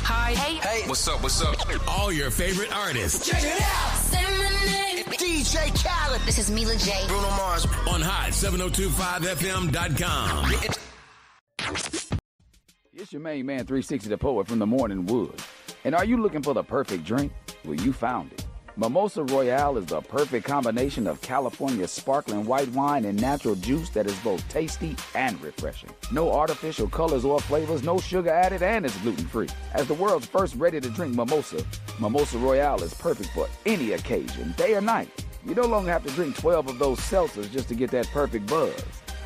Hi. Hey. What's up? All your favorite artists. Check it out. SEMEN. DJ Khaled. This is Mila J. Bruno Mars. On hot7025fm.com. It's your main man, 360 the Poet from the Morning Wood. And are you looking for the perfect drink? Well, you found it. Mimosa Royale is the perfect combination of California sparkling white wine and natural juice that is both tasty and refreshing. No artificial colors or flavors, no sugar added, and it's gluten-free. As the world's first ready-to-drink mimosa, Mimosa Royale is perfect for any occasion, day or night. You no longer have to drink 12 of those seltzers just to get that perfect buzz.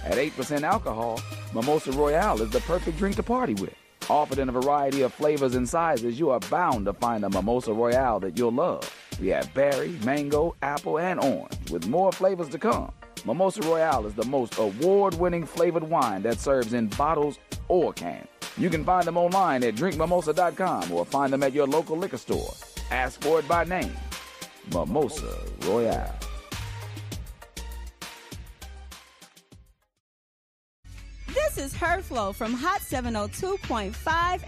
At 8% alcohol, Mimosa Royale is the perfect drink to party with. Offered in a variety of flavors and sizes, you are bound to find a Mimosa Royale that you'll love. We have berry, mango, apple, and orange, with more flavors to come. Mimosa Royale is the most award-winning flavored wine that serves in bottles or cans. You can find them online at drinkmimosa.com or find them at your local liquor store. Ask for it by name. Mimosa Royale. This is Her Flow from Hot 702.5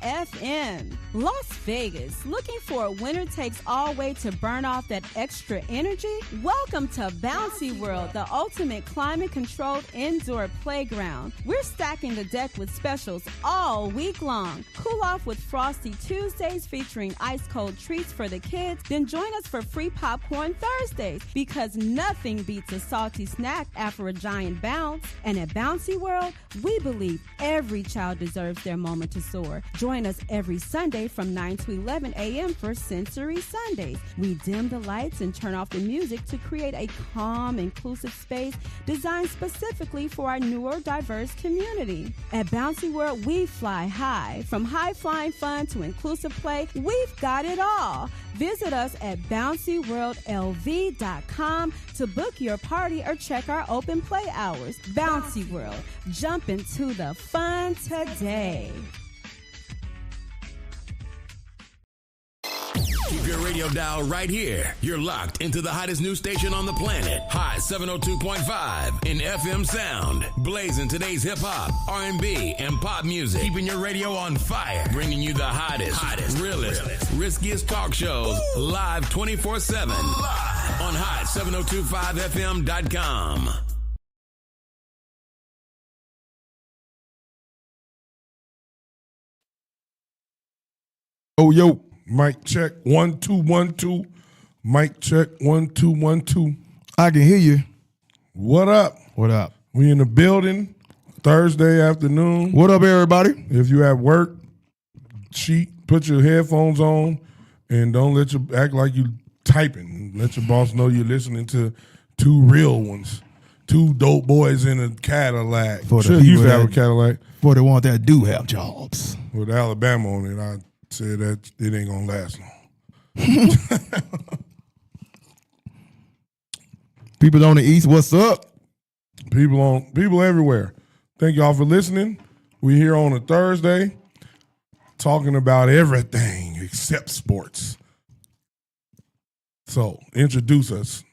FM. Las Vegas, looking for a winner takes all way to burn off that extra energy? Welcome to Bouncy World, the ultimate climate controlled indoor playground. We're stacking the deck with specials all week long. Cool off with Frosty Tuesdays featuring ice cold treats for the kids. Then join us for free popcorn Thursdays because nothing beats a salty snack after a giant bounce. And at Bouncy World, we believe every child deserves their moment to soar. Join us every Sunday from 9 to 11 a.m. for Sensory Sundays. We dim the lights and turn off the music to create a calm, inclusive space designed specifically for our newer, diverse community. At Bouncy World, we fly high. From high-flying fun to inclusive play, we've got it all. Visit us at bouncyworldlv.com to book your party or check our open play hours. Bouncy World, jump into the fun today. Keep your radio dial right here. You're locked into the hottest news station on the planet. Hot 702.5 in FM sound. Blazing today's hip-hop, R&B, and pop music. Keeping your radio on fire. Bringing you the hottest, realest, riskiest talk shows live 24/7 on hot7025fm.com. Oh, yo, mic check, 1 2 1 2. Mic check, 1 2 1 2. I can hear you. What up? What up? We in the building, Thursday afternoon. What up, everybody? If you at work, put your headphones on, and don't let you act like you typing. Let your boss know you're listening to two real ones, two dope boys in a Cadillac. For the Should people used to have a that- Cadillac For the ones that do have jobs. with Alabama on it. I said that it ain't gonna last long. People on the East, what's up? People everywhere. Thank y'all for listening. We here on a Thursday talking about everything except sports. So introduce us.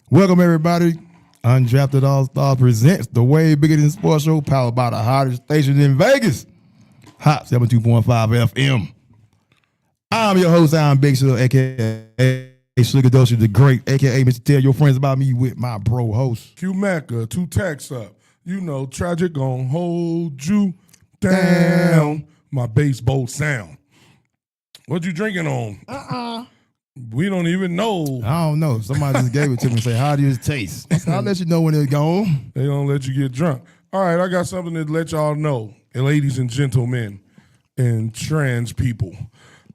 Welcome, everybody. Undrafted All-Star presents the Way Bigger Than Sports Show, powered by the hottest station in Vegas, Hot 72.5 FM. I'm your host, I'm Big Suge, a.k.a. Sugar Dosha the Great, a.k.a. Mr. Tell Your Friends About Me with my bro host. Q-Mecca, 2 texts up. You know, Tragic gon' hold you down. My baseball sound. What you drinking on? We don't even know. I don't know. Somebody just gave it to me and say, how does it taste? I'll let you know when it's gone. They don't let you get drunk. All right, I got something to let y'all know, ladies and gentlemen and trans people.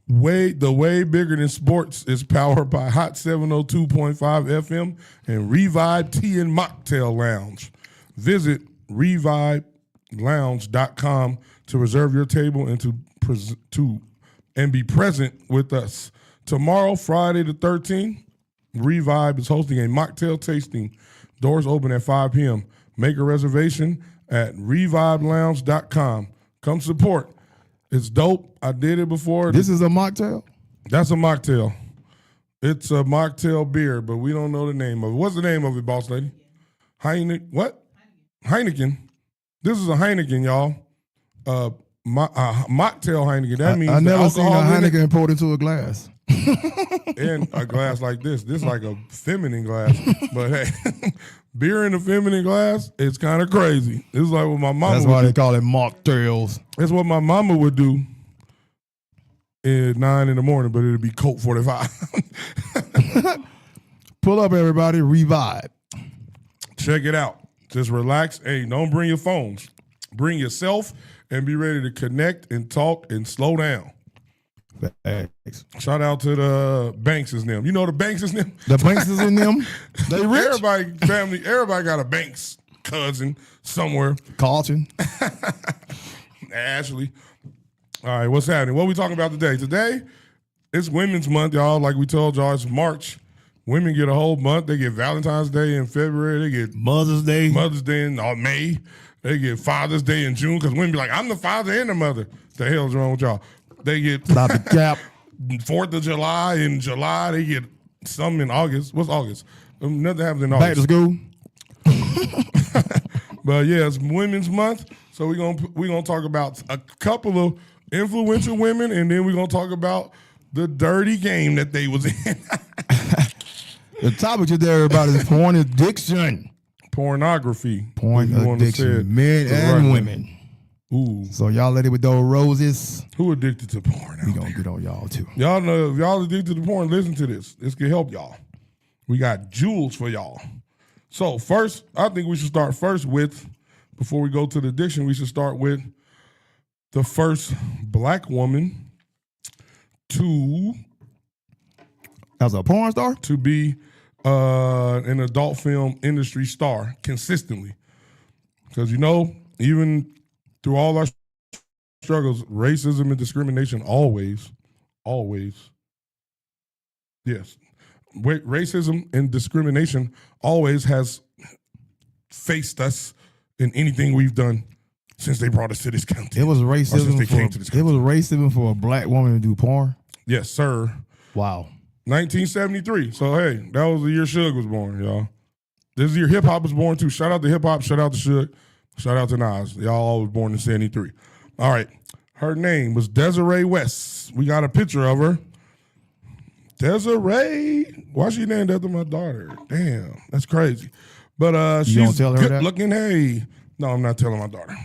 The Way Bigger Than Sports is powered by Hot 702.5 FM and Revive Tea and Mocktail Lounge. Visit revivelounge.com to reserve your table and and be present with us. Tomorrow, Friday the 13th, Revive is hosting a mocktail tasting. Doors open at 5 p.m. Make a reservation at revivelounge.com. Come support. It's dope. I did it before. This is a mocktail? That's a mocktail. It's a mocktail beer, but we don't know the name of it. What's the name of it, boss lady? What? Heineken. This is a Heineken, y'all. mocktail Heineken. That means I the never seen a alcohol in it, Heineken poured into a glass. and a glass like this. This like a feminine glass. But hey, beer in a feminine glass, it's kind of crazy. It's like what my mama That's would why do. they call it mocktails. That's what my mama would do at 9 in the morning, but it'd be Coke 45. Pull up, everybody. Revive. Check it out. Just relax. Hey, don't bring your phones. Bring yourself and be ready to connect and talk and slow down. Thanks. Shout out to the Bankses them. You know the Bankses them? The Banks is in them. They rich. Everybody got a Banks cousin somewhere. Carlton. Ashley. All right, what's happening? What are we talking about today? Today, it's Women's Month, y'all. Like we told y'all, it's March. Women get a whole month. They get Valentine's Day in February. They get Mother's Day. in May. They get Father's Day in June because women be like, I'm the father and the mother. The hell's wrong with y'all? They get Stop the cap. 4th of July in July. They get some in August. What's August? Nothing happens in Back to August. school. But yeah, it's Women's Month. So we're gonna talk about a couple of influential women, and then we're gonna talk about the dirty game that they was in. The topic today, everybody, is porn addiction. Pornography. Porn if you wanna say it addiction, men the and right way. women. Ooh. So y'all ready with those roses? Who addicted to porn? We gonna get on y'all too. Y'all know if y'all addicted to porn, listen to this. This can help y'all. We got jewels for y'all. So first, I think we should start first with, before we go to the addiction, we should start with the first black woman As a porn star? to be an adult film industry star consistently. Because, even through all our struggles, racism and discrimination always, yes, racism and discrimination always has faced us in anything we've done since they brought us to this country. It was Or since they came to this racism. It was racism for a black woman to do porn. Yes, sir. Wow. 1973. So, hey, that was the year Suge was born, y'all. This year hip hop was born, too. Shout out to hip hop. Shout out to Suge. Shout out to Nas. Y'all all was born in 73. All right. Her name was Desiree West. We got a picture of her. Desiree. Why she named after my daughter? Damn, that's crazy. But You gonna she's tell her good that? looking. Hey. No, I'm not telling my daughter.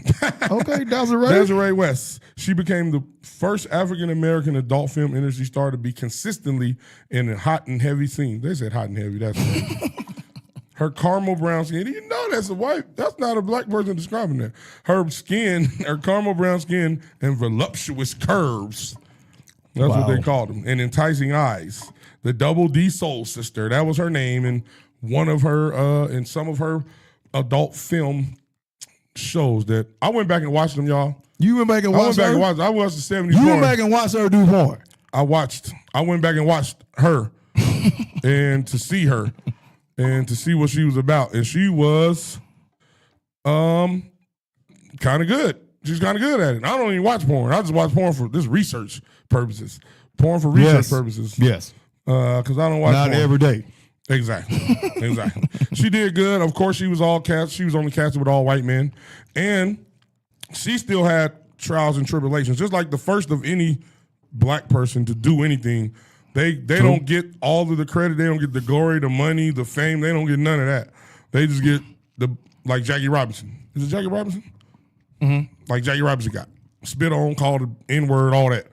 Okay, Desiree. Desiree West. She became the first African-American adult film industry star to be consistently in a hot and heavy scene. They said hot and heavy. That's right. Her caramel brown skin. You know that's a white. That's not a black person describing that. Her skin, her caramel brown skin and voluptuous curves. That's what they called them. And enticing eyes. The Double D Soul Sister. That was her name in one of her, in some of her adult film shows that I went back and watched them, y'all. You went back and watched her? I watched the 70s You porn. went back and watched her do porn? I went back and watched her and to see her and to see what she was about. And she was kind of good. She's kind of good at it. I don't even watch porn. I just watch porn for this research purposes. Porn for research purposes. Yes. Because I don't watch Not porn. every day. Exactly. Exactly. She did good. Of course, she was only casted with all white men. And she still had trials and tribulations. Just like the first of any black person to do anything. They don't get all of the credit. They don't get the glory, the money, the fame. They don't get none of that. They just get like Jackie Robinson. Is it Jackie Robinson? Mm-hmm. Like Jackie Robinson got spit on, called the N-word, all that.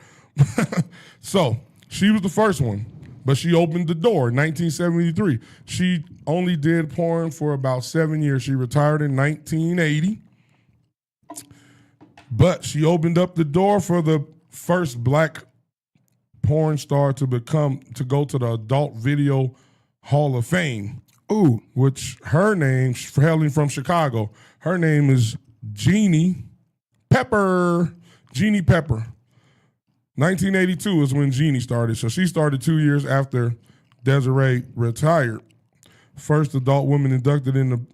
So she was the first one. But she opened the door in 1973. She only did porn for about 7 years. She retired in 1980. But she opened up the door for the first black porn star to go to the Adult Video Hall of Fame. Ooh, which her name, hailing from Chicago, her name is Jeannie Pepper. Jeannie Pepper. 1982 is when Jeannie started. So she started 2 years after Desiree retired. First adult woman inducted in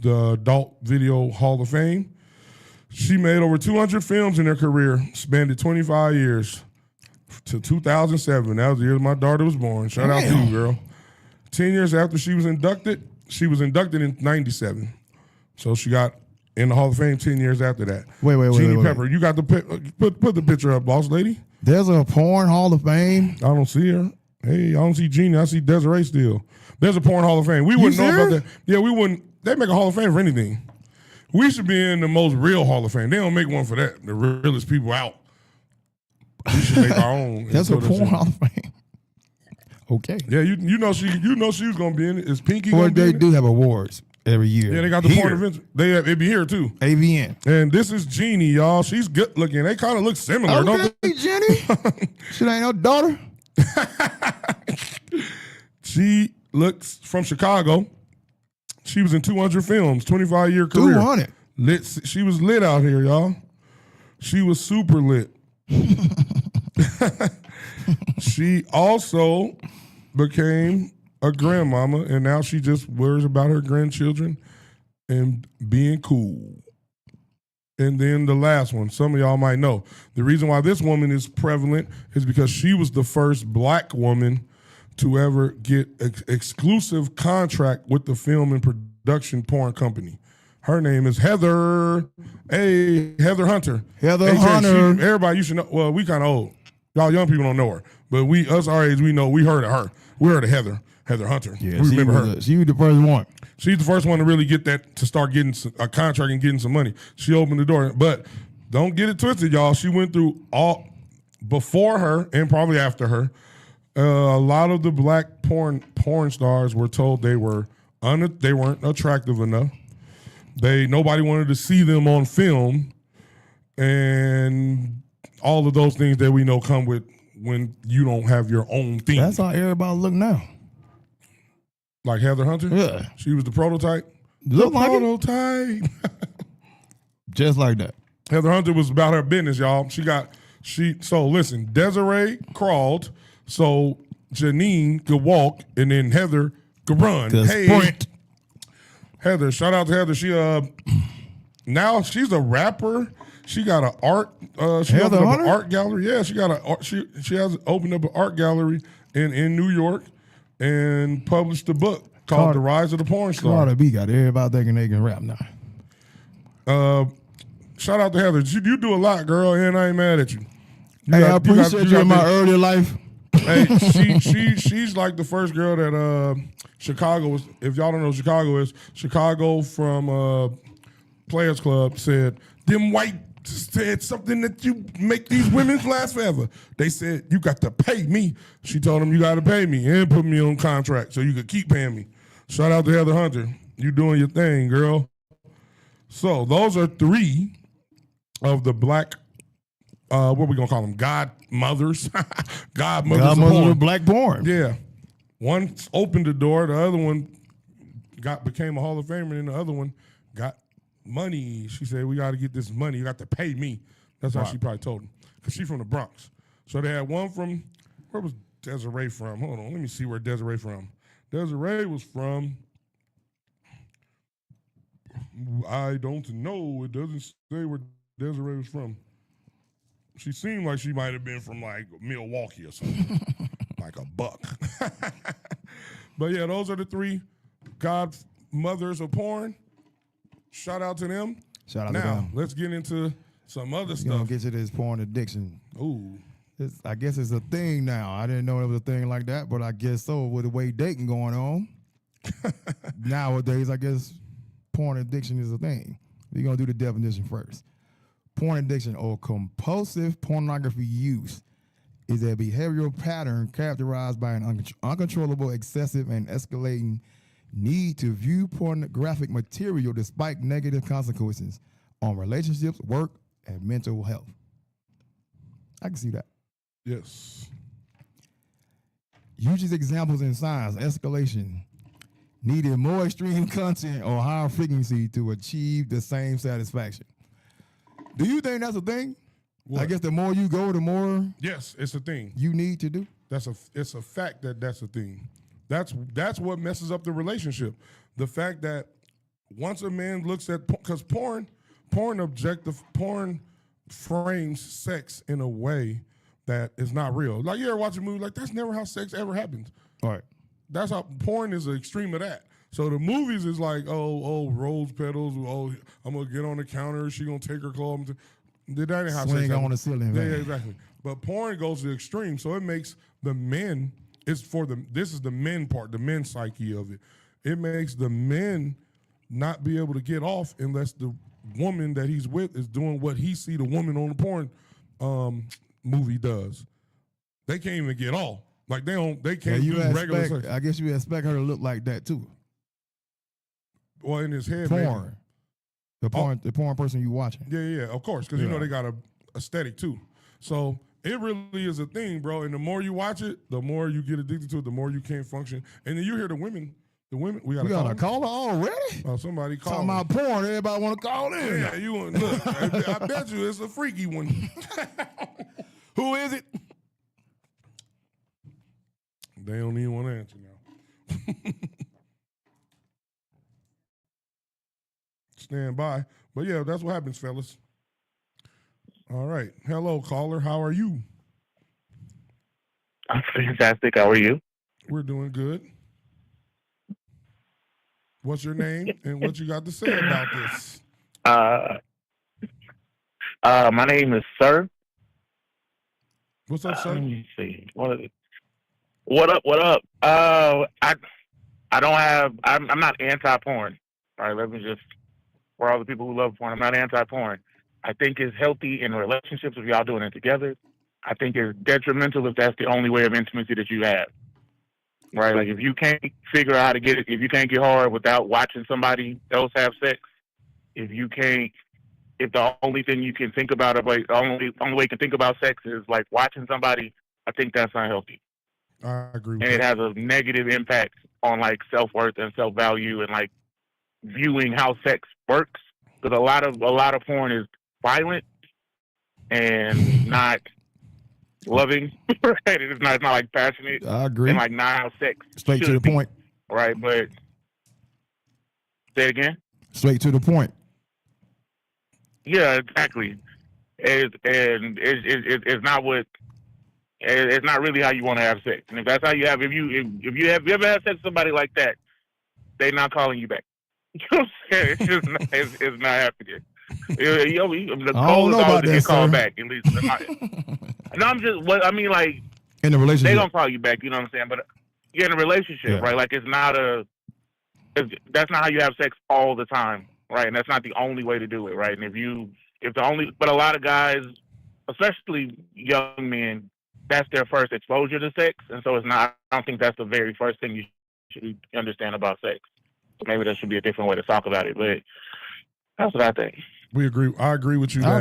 the Adult Video Hall of Fame. She made over 200 films in her career, spanned 25 years to 2007. That was the year my daughter was born. Shout out to you, girl. 10 years after she was inducted in 97. So she got in the Hall of Fame 10 years after that. Wait. Jeannie Pepper. You got the put the picture up, boss lady. There's a porn Hall of Fame. I don't see her. Hey, I don't see Jeannie. I see Desiree still. There's a porn Hall of Fame. We wouldn't know about that. Yeah, we wouldn't. They make a Hall of Fame for anything. We should be in the most real Hall of Fame. They don't make one for that. The realest people out. We should make our own. That's a porn Hall of Fame. Okay. Yeah, you know she was gonna be in it. Is Pinky Or gonna be they in it? do have awards every year. Yeah, they got the porn events. It'd be here too. AVN. And this is Jeannie, y'all. She's good looking. They kind of look similar, don't they? Jenny. She ain't no daughter. She looks from Chicago. She was in 200 films, 25-year career. 200. Lit. She was lit out here, y'all. She was super lit. She also became a grandmama, and now she just worries about her grandchildren and being cool. And then the last one, some of y'all might know. The reason why this woman is prevalent is because she was the first black woman to ever get exclusive contract with the film and production porn company. Her name is Heather. Hey, Heather Hunter. Heather Hunter. Everybody, you should know. Well, we kind of old. Y'all young people don't know her. But us our age, we know. We heard of her. We heard of Heather Hunter. Yeah, we remember her. She was the first one. She's the first one to really get that, to start getting a contract and getting some money. She opened the door. But don't get it twisted, y'all. She went through all, before her and probably after her, a lot of the black porn stars were told they weren't attractive enough. Nobody wanted to see them on film, and all of those things that we know come with when you don't have your own thing. That's how everybody look now. Like Heather Hunter? Yeah. She was the prototype? Look like it. Prototype. Just like that. Heather Hunter was about her business, y'all. So listen, Desiree crawled so Janine could walk, and then Heather could run. Sprint. Heather, shout out to Heather. She now she's a rapper. She got an art. She Heather opened up Hunter? an art gallery. Yeah, she got she has opened up an art gallery in New York and published a book called The Rise of the Porn Star. Carter B got everybody thinking they can rap now. Shout out to Heather. You do a lot, girl, and I ain't mad at you. I appreciate you in my early life. Hey, she's like the first girl that Chicago was. If y'all don't know what Chicago is, Chicago from Players Club said them white said something that you make these women last forever. They said you got to pay me. She told them you got to pay me and put me on contract so you could keep paying me. Shout out to Heather Hunter. You doing your thing, girl. So those are three of the black. What we gonna call them? Godmothers. Godmothers of black porn. Yeah. One opened the door, the other one became a Hall of Famer, and the other one got money. She said, we got to get this money. You got to pay me. That's how she probably told him. Because she's from the Bronx. So they had one from, where was Desiree from? Hold on, let me see where Desiree from. Desiree was from, I don't know. It doesn't say where Desiree was from. She seemed like she might have been from like Milwaukee or something, like a buck. But yeah, those are the three godmothers of porn. Shout out to them. Shout out to now, them. let's get into some other We're stuff. going to get to this porn addiction. Ooh. I guess it's a thing now. I didn't know it was a thing like that, but I guess so with the way dating going on. Nowadays, I guess porn addiction is a thing. We're going to do the definition first. Porn addiction or compulsive pornography use is a behavioral pattern characterized by an uncontrollable, excessive, and escalating need to view pornographic material despite negative consequences on relationships, work, and mental health. I can see that. Yes. Uses examples in science, escalation, needed more extreme content or higher frequency to achieve the same satisfaction. Do you think that's a thing? What? I guess the more you go, the more Yes, it's a thing. you need to do. It's a fact that's a thing. That's what messes up the relationship. The fact that once a man looks at, because porn frames sex in a way that is not real. Like you ever watch a movie like that's never how sex ever happens. All right. That's how porn is an extreme of that. So the movies is like, oh, rose petals. Oh, I'm gonna get on the counter. She gonna take her clothes. That ain't how Swing sex on happens. the ceiling. Yeah, Man. exactly. But porn goes to the extreme, so it makes the men. It's for the. This is the men part, the men psyche of it. It makes the men not be able to get off unless the woman that he's with is doing what he see the woman on the porn movie does. They can't even get off. Like they can't do regular sex. I guess you expect her to look like that too. Well, in his head, Porn. The porn person you watching. Yeah, of course, because you know they got a aesthetic too. So it really is a thing, bro. And the more you watch it, the more you get addicted to it, the more you can't function. And then you hear the women. We got a caller already? Oh, somebody called. Talking about porn, everybody want to call in. Yeah, you want look. I bet you it's a freaky one. Who is it? They don't even want to answer now. Stand by. But yeah, that's what happens, fellas. All right. Hello, caller. How are you? I'm fantastic. How are you? We're doing good. What's your name and what you got to say about this? My name is Sir. What's up, sir? Let me see. What up? I'm not anti-porn. All right, let me just, for all the people who love porn, I'm not anti-porn. I think it's healthy in relationships if y'all doing it together. I think it's detrimental if that's the only way of intimacy that you have. Right? Like if you can't figure out how to get it, if you can't get hard without watching somebody else have sex, if the only thing you can think about, like the only way you can think about sex is like watching somebody, I think that's unhealthy. I agree with and it has a negative impact on like self-worth and self-value and like viewing how sex works, because a lot of porn is violent and not loving. Right? It's not like passionate. I agree. And like not how sex straight to the be. point. Right, but say it again. Straight to the point. Yeah, exactly. It's not what. It's not really how you want to have sex. And if that's how you have, if you ever had sex with somebody like that, they're not calling you back. You know what I'm saying? It's just not, it's not happening. The goal is always to get called back. At least, no, I'm just what I mean. Like in a relationship, they don't call you back. You know what I'm saying? But you're in a relationship, right? Like it's not that's not how you have sex all the time, right? And that's not the only way to do it, right? And but a lot of guys, especially young men, that's their first exposure to sex, and so it's not. I don't think that's the very first thing you should understand about sex. Maybe there should be a different way to talk about it, but that's what I think. We agree. I agree with you. I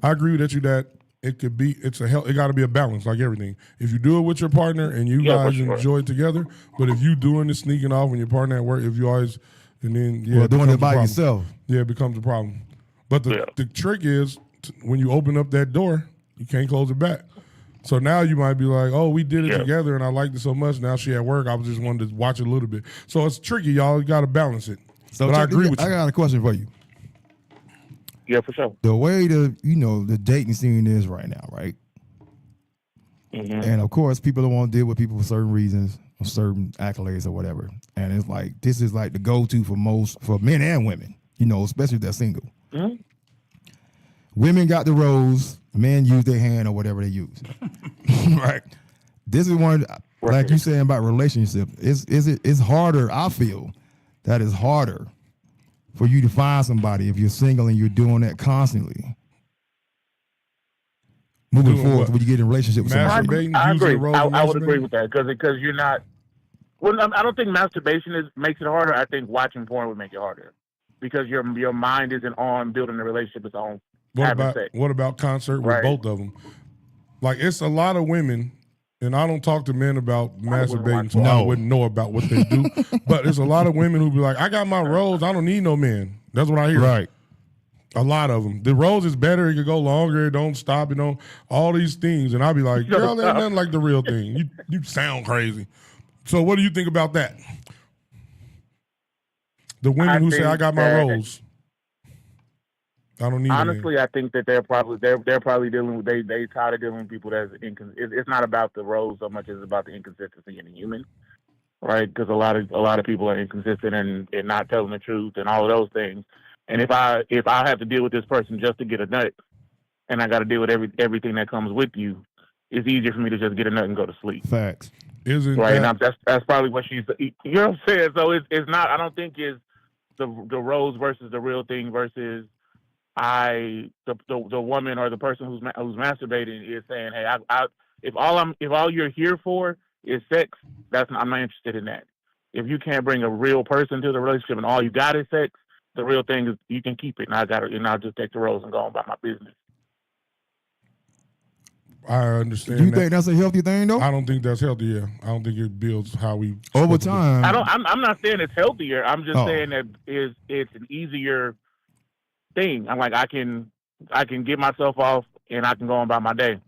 agree with you that it could be. It got to be a balance, like everything. If you do it with your partner and you guys enjoy it together, but if you doing the sneaking off when your partner at work, if you always and then doing it by yourself, it becomes a problem. But the trick is when you open up that door, you can't close it back. So now you might be like, oh, we did it together and I liked it so much. Now she at work. I was just wanted to watch it a little bit. So it's tricky, y'all. You got to balance it. So but I agree with you. I got a question for you. Yeah, for sure. The way the dating scene is right now, right? Mm-hmm. And of course, people don't want to deal with people for certain reasons, or certain accolades or whatever. And it's like, this is like the go-to for men and women, especially if they're single. Mm-hmm. Women got the rose, men use their hand or whatever they use. Right. This is one, like you saying about relationship. It's harder. I feel that it's harder for you to find somebody if you're single and you're doing that constantly. Moving forward, when you get in a relationship with somebody. I agree. I would agree with that because you're not. Well, I don't think masturbation makes it harder. I think watching porn would make it harder because your mind isn't on building a relationship. It's on. What about concert with both of them? Like, it's a lot of women, and I don't talk to men about masturbating, so I wouldn't know about what they do. But there's a lot of women who be like, I got my rose, I don't need no man. That's what I hear. Right. A lot of them. The rose is better, it could go longer, it don't stop, all these things. And I'll be like, girl, ain't nothing like the real thing. You sound crazy. So what do you think about that? The women who say, I got my rose. I don't need. Honestly, I think that they're probably dealing with they tired of dealing with people that's it's not about the role so much as about the inconsistency in the human. right? Because a lot of people are inconsistent and not telling the truth and all of those things. And if I have to deal with this person just to get a nut, and I got to deal with everything that comes with you, it's easier for me to just get a nut and go to sleep. Facts. Isn't right? that... And that's probably what she's. You know what I'm saying? So it's not. I don't think it's the rose versus the real thing versus the woman or the person who's masturbating is saying, hey, if all you're here for is sex, I'm not interested in that. If you can't bring a real person to the relationship and all you got is sex, the real thing is you can keep it, and I'll just take the rose and go on about my business. I understand. Do you think that's a healthy thing, though? I don't think that's healthy. Yeah, I don't think it builds how we over time. I'm not saying it's healthier. I'm just saying that it's an easier thing. I'm like I can get myself off and I can go on about my day.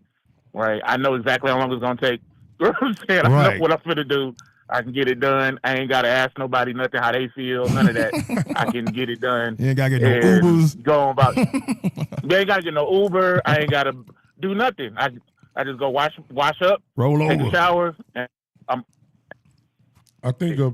Right. I know exactly how long it's gonna take. You know what I'm saying? I know what I'm gonna do. I can get it done. I ain't gotta ask nobody nothing how they feel. None of that. I can get it done. You ain't gotta get no Ubers. Go on about. You ain't gotta get no Uber. I ain't gotta do nothing. I just go wash up, roll take over, a shower, and I think a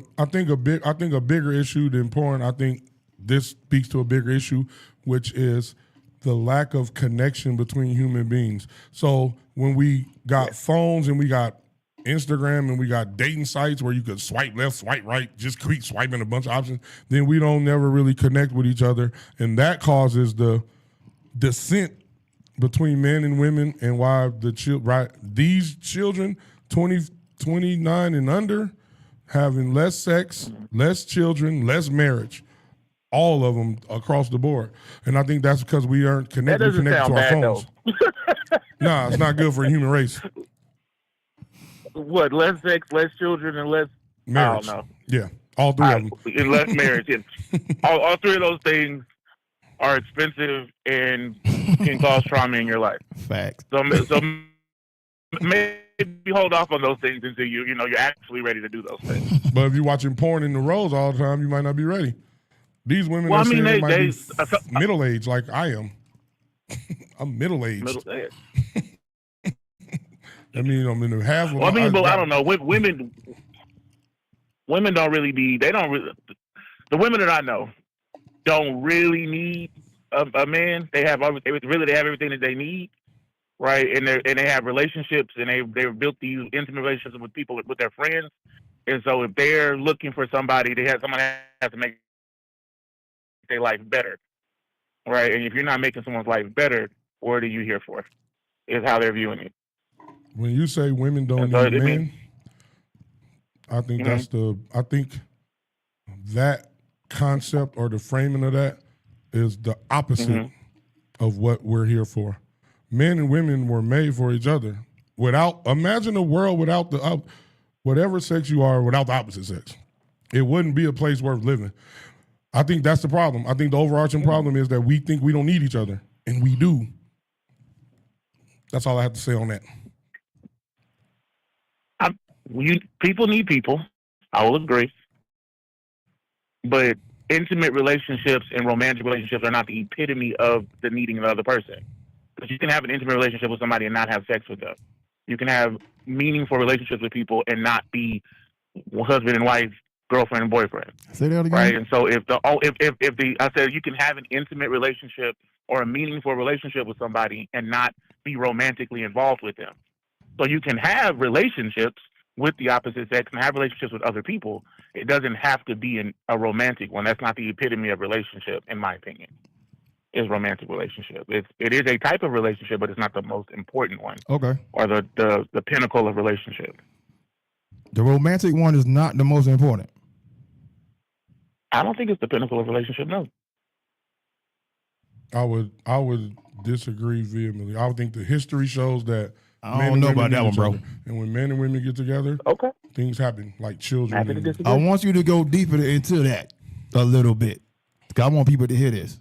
bigger issue than porn. I think this speaks to a bigger issue, which is the lack of connection between human beings. So when we got phones and we got Instagram and we got dating sites where you could swipe left, swipe right, just keep swiping a bunch of options, then we don't never really connect with each other, and that causes the dissent between men and women, and why these children 29 and under having less sex, less children, less marriage, all of them across the board. And I think that's because we aren't connected to our phones. Nah, it's not good for the human race. What, less sex, less children, and less marriage? I don't know. Yeah, all three of them. And less marriage. all three of those things are expensive and can cause trauma in your life. Facts. So maybe hold off on those things until you're actually ready to do those things. But if you're watching porn in the rows all the time, you might not be ready. These women might be middle-aged like I am. I'm middle-aged. I mean, I'm in the half. Well, but I don't know. Women don't really need. They don't really. The women that I know don't really need a man. They have everything that they need, right? And they have relationships, and they've built these intimate relationships with people, with their friends. And so if they're looking for somebody, someone has to make their life better, right? And if you're not making someone's life better, what are you here for? Is how they're viewing it. When you say women don't need men, I think I think that concept or the framing of that is the opposite of what we're here for. Men and women were made for each other. Imagine a world without whatever sex you are, without the opposite sex. It wouldn't be a place worth living. I think that's the problem. I think the overarching problem is that we think we don't need each other, and we do. That's all I have to say on that. People need people. I will agree. But intimate relationships and romantic relationships are not the epitome of the needing of the other person. Because you can have an intimate relationship with somebody and not have sex with them. You can have meaningful relationships with people and not be husband and wife, girlfriend and boyfriend. Say that again. Right? And so I said you can have an intimate relationship or a meaningful relationship with somebody and not be romantically involved with them. So you can have relationships with the opposite sex and have relationships with other people. It doesn't have to be a romantic one. That's not the epitome of relationship, in my opinion, is romantic relationship. It is a type of relationship, but it's not the most important one. Okay. Or the pinnacle of relationship. The romantic one is not the most important. I don't think it's the pinnacle of relationship, no. I would disagree vehemently. I would think the history shows that I don't know about that one, bro. And when men and women get together, things happen like children. I want you to go deeper into that a little bit. I want people to hear this.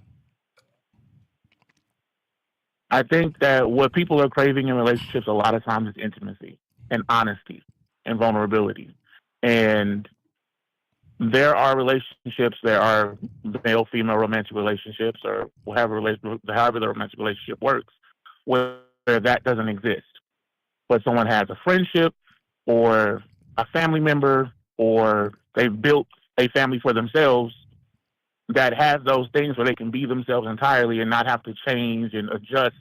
I think that what people are craving in relationships a lot of times is intimacy and honesty and vulnerability. And there are relationships, there are male-female romantic relationships, or however the romantic relationship works, where that doesn't exist. But someone has a friendship or a family member or they've built a family for themselves that has those things where they can be themselves entirely and not have to change and adjust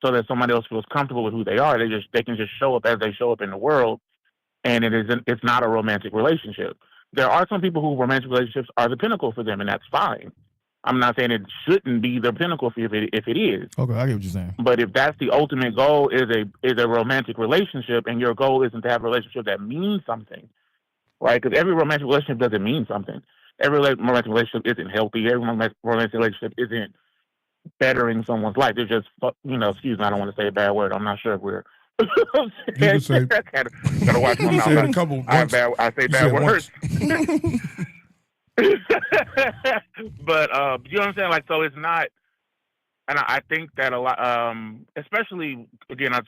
so that somebody else feels comfortable with who they are. They can just show up as they show up in the world, and it's not a romantic relationship. There are some people who romantic relationships are the pinnacle for them, and that's fine. I'm not saying it shouldn't be the pinnacle for you if it is. Okay, I get what you're saying. But if that's the ultimate goal is a romantic relationship, and your goal isn't to have a relationship that means something, right? Because every romantic relationship doesn't mean something. Every romantic relationship isn't healthy. Every romantic relationship isn't bettering someone's life. They're just, excuse me, I don't want to say a bad word. I'm not sure if we're. You can say, gotta watch my mouth. Said a couple. I say bad words. But you know what I'm saying? Like, so it's not. And I think that a lot, especially again, I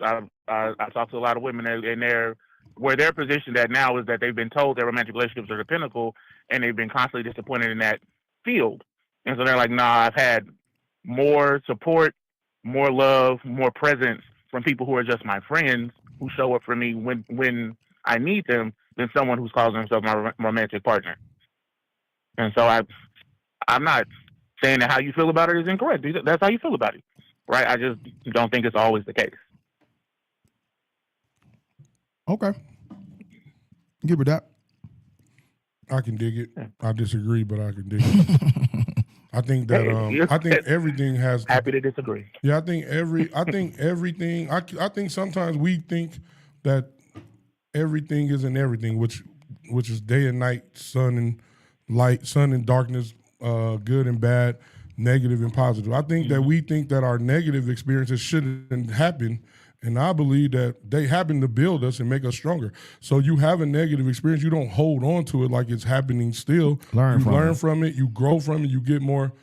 talk to a lot of women, and where they're positioned at now is that they've been told their romantic relationships are the pinnacle, and they've been constantly disappointed in that field. And so they're like, nah, I've had more support, more love, more presence from people who are just my friends, who show up for me when I need them, than someone who's calling themselves my romantic partner. And so I'm not saying that how you feel about it is incorrect. That's how you feel about it, right? I just don't think it's always the case. Okay. Give it that. I can dig it. I disagree, but I can dig it. I think that I think everything has. Happy to disagree. Yeah, I think everything. I think sometimes we think that everything isn't everything, which is day and night, sun and light, sun and darkness, good and bad, negative and positive. I think that we think that our negative experiences shouldn't happen. And I believe that they happen to build us and make us stronger. So you have a negative experience, you don't hold on to it like it's happening still. You learn from it, you grow from it, you get more,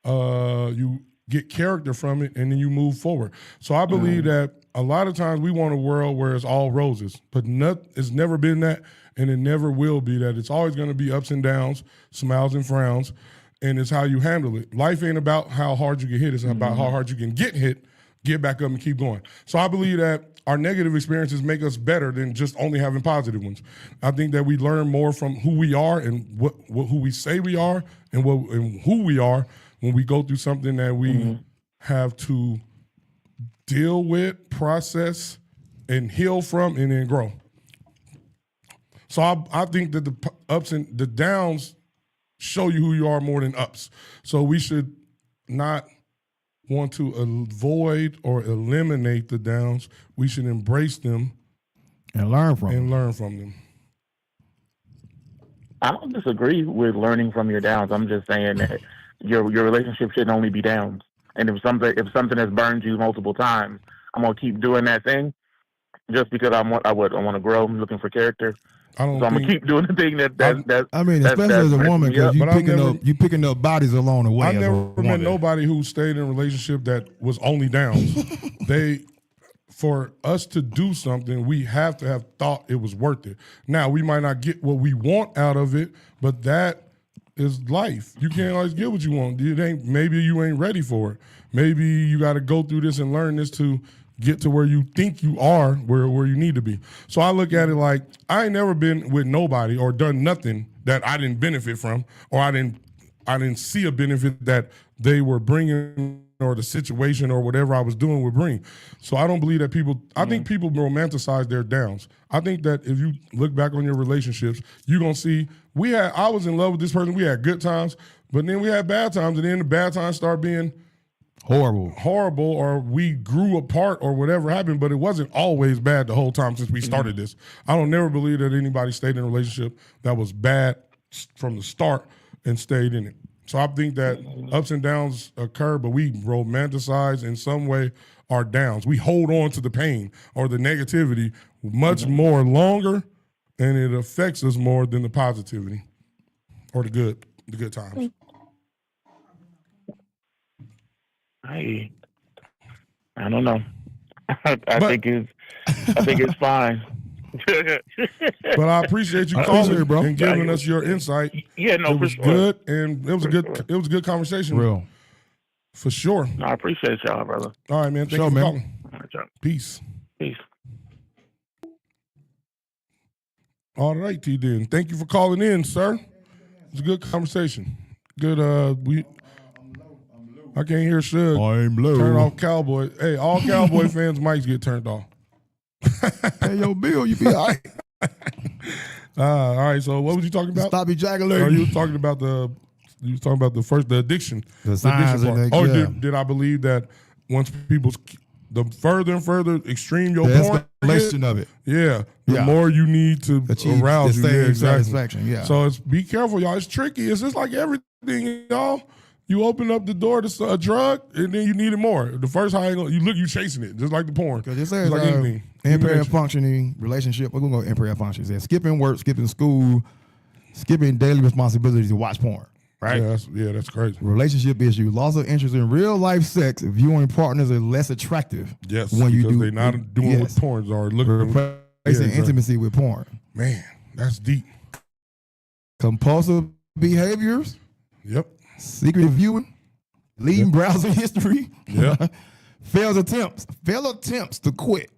you get character from it, and then you move forward. So I believe that a lot of times we want a world where it's all roses, but it's never been that, and it never will be that. It's always going to be ups and downs, smiles and frowns, and it's how you handle it. Life ain't about how hard you get hit, it's about how hard you can get hit, get back up and keep going. So I believe that our negative experiences make us better than just only having positive ones. I think that we learn more from who we are and who we say we are and who we are when we go through something that we have to deal with, process, and heal from, and then grow. So I think that the ups and the downs show you who you are more than ups. So we should not want to avoid or eliminate the downs. We should embrace them and learn from them. I don't disagree with learning from your downs. I'm just saying that your relationship shouldn't only be downs. And if something has burned you multiple times, I'm gonna keep doing that thing just because I want to grow. I'm looking for character. I'm gonna keep doing the thing that. I mean, especially as a woman, because you picking up bodies along the way. I never met nobody who stayed in a relationship that was only downs. For us to do something, we have to have thought it was worth it. Now, we might not get what we want out of it, but that is life. You can't always get what you want. Maybe you ain't ready for it. Maybe you got to go through this and learn this to get to where you think you are, where you need to be. So I look at it like I ain't never been with nobody or done nothing that I didn't benefit from, or I didn't see a benefit that they were bringing or the situation or whatever I was doing would bring. So I don't believe that I think people romanticize their downs. I think that if you look back on your relationships, you're going to see I was in love with this person, we had good times, but then we had bad times, and then the bad times start being horrible, or we grew apart or whatever happened, but it wasn't always bad the whole time since we started this. I don't never believe that anybody stayed in a relationship that was bad from the start and stayed in it. So I think that ups and downs occur, but we romanticize in some way our downs. We hold on to the pain or the negativity much more longer, and it affects us more than the positivity or the good times. I don't know. I think it's fine. But I appreciate you calling, bro, and giving us your insight. Yeah, no, it was for sure. good, and it was a good conversation. Real. For sure. No, I appreciate y'all, brother. All right, man. Thank you for calling. All right, y'all. Peace. Peace. All right, T. then. Thank you for calling in, sir. It's a good conversation. Good. I can't hear Suge. I'm low. Turn off Cowboy. Hey, all Cowboy fans' mics get turned off. Pay your bill, you be all right. All right. So what was you talking about? Stop ejaculating. Or you was talking about the addiction. The signs addiction of part. the- yeah. Did I believe that once the further and further extreme your The porn escalation get, of it. yeah, the Yeah. more you need to Achieve arouse the you. same Yeah, exactly. satisfaction, yeah. So be careful, y'all. It's tricky. It's just like everything, y'all. You open up the door to a drug, and then you need it more. The first high, you chasing it, just like the porn. Because it says It's like anything. impaired functioning relationship. We're going to go impaired functioning. It says skipping work, skipping school, skipping daily responsibilities to watch porn. Right? Yeah, that's crazy. Relationship issue, loss of interest in real life sex, viewing partners are less attractive. Yes, when you because do they're not doing what porns are looking. replacing exactly. intimacy with porn. Man, that's deep. Compulsive behaviors. Yep. Secret viewing, leading browser history. Yep. failed attempts to quit.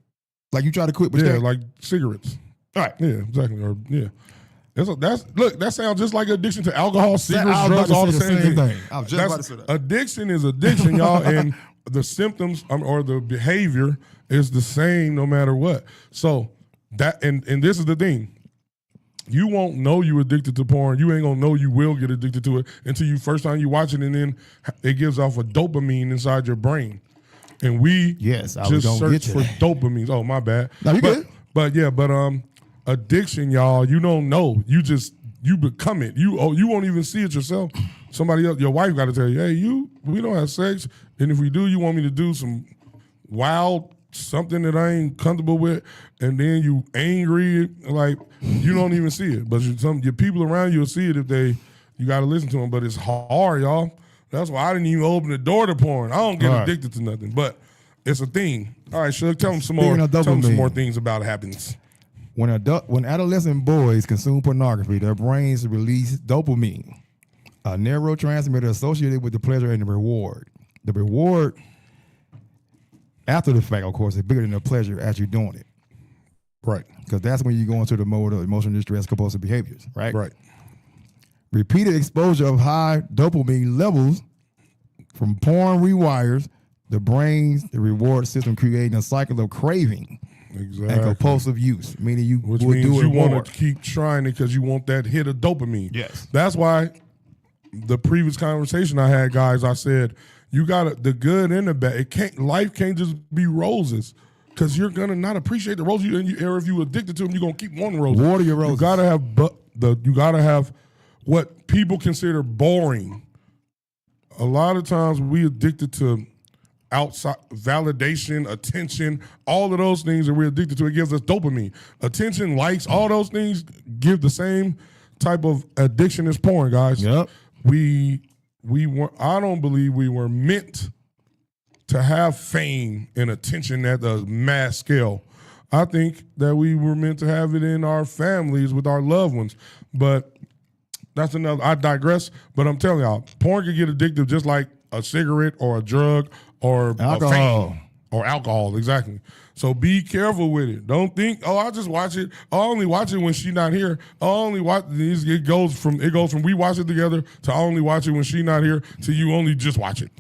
Like you try to quit, but Yeah, you like cigarettes. right. Yeah, exactly. Or yeah. That sounds just like addiction to alcohol, cigarettes, I was drugs, about all to the say same thing. I was just about to say that. Addiction is addiction, y'all, and the symptoms or the behavior is the same no matter what. So that and this is the thing. You won't know you addicted to porn. You ain't gonna know you will get addicted to it until you first time you watch it, and then it gives off a dopamine inside your brain. And we Yes, I was just gonna search get to for that. dopamines. Oh, my bad. No, you good. But addiction, y'all, you don't know. You become it. You won't even see it yourself. Somebody else, your wife got to tell you, hey, we don't have sex, and if we do, you want me to do some wild something that I ain't comfortable with, and then you angry, like you don't even see it. But your people around you will see it if you got to listen to them. But it's hard, y'all. That's why I didn't even open the door to porn. I don't get addicted to nothing, but it's a thing. All right, Suge, tell them some more. Tell them some more things about happens. When adolescent boys consume pornography, their brains release dopamine, a neurotransmitter associated with the pleasure and the reward. The reward, after the fact, of course, is bigger than the pleasure as you're doing it. Right. Because that's when you go into the mode of emotional distress, compulsive behaviors, right? Right. Repeated exposure of high dopamine levels from porn rewires the brain's the reward system, creating a cycle of craving. Exactly. And compulsive use, meaning you Which will means do it you more. want to keep trying it because you want that hit of dopamine. Yes. That's why the previous conversation I had, guys, I said, you got the good and the bad. Life can't just be roses because you're going to not appreciate the roses. Or if you addicted to them, you're going to keep wanting roses. Water your roses. You got to have what people consider boring. A lot of times we addicted to outside validation, attention, all of those things that we're addicted to. It gives us dopamine. Attention, likes, all those things give the same type of addiction as porn, guys. Yep. I don't believe we were meant to have fame and attention at the mass scale. I think that we were meant to have it in our families with our loved ones. But that's another, I digress, but I'm telling y'all, porn can get addictive just like a cigarette or a drug or Alcohol. or alcohol, exactly. So be careful with it. Don't think, I'll just watch it. I'll only watch it when she's not here. I'll only watch it goes from we watch it together to I only watch it when she's not here to you only just watch it.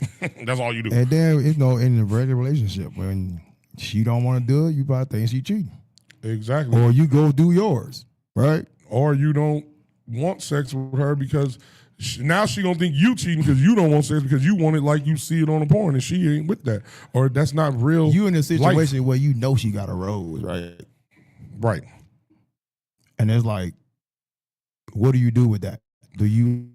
That's all you do. And then in a regular relationship, when she don't want to do it, you probably think she cheating. Exactly. Or you go do yours, right? Or you don't want sex with her because now she gonna think you cheating because you don't want sex because you want it like you see it on the porn and she ain't with that, or that's not real. You in a situation life. where you know she got a rose, right? Right. And it's like, what do you do with that? Do you